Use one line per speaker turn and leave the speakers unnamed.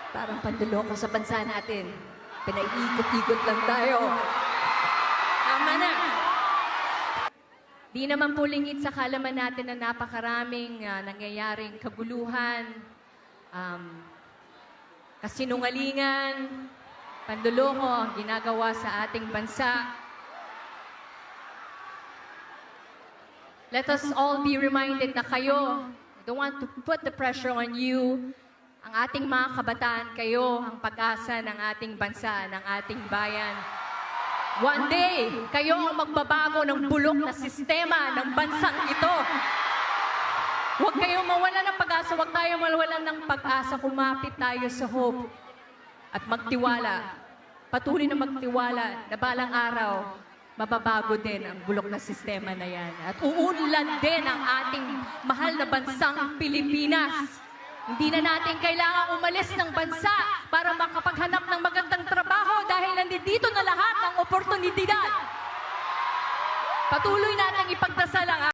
Parang panduloko sa bansa natin. Pinaiikot-ikot lang tayo. Tama na. Di naman po lingid sa kalaman natin na napakaraming nangyayaring kaguluhan, kasinungalingan, panduloko ang ginagawa sa ating bansa. Let us all be reminded na kayo, I don't want to put the pressure on you, ang ating mga kabataan, kayo ang pag-asa ng ating bansa, ng ating bayan. One day, kayo ang magbabago ng bulok na sistema ng bansang ito. Huwag kayong mawala ng pag-asa, huwag tayo mawalan ng pag-asa, kumapit tayo sa hope at magtiwala. Patuloy na magtiwala na balang araw, mababago din ang bulok na sistema na yan. At uunlad din ang ating mahal na bansang Pilipinas. Hindi na natin kailangan umalis ng bansa para makapaghanap ng magandang trabaho dahil nandito na lahat ng oportunidad. Patuloy natin ipagdasal ang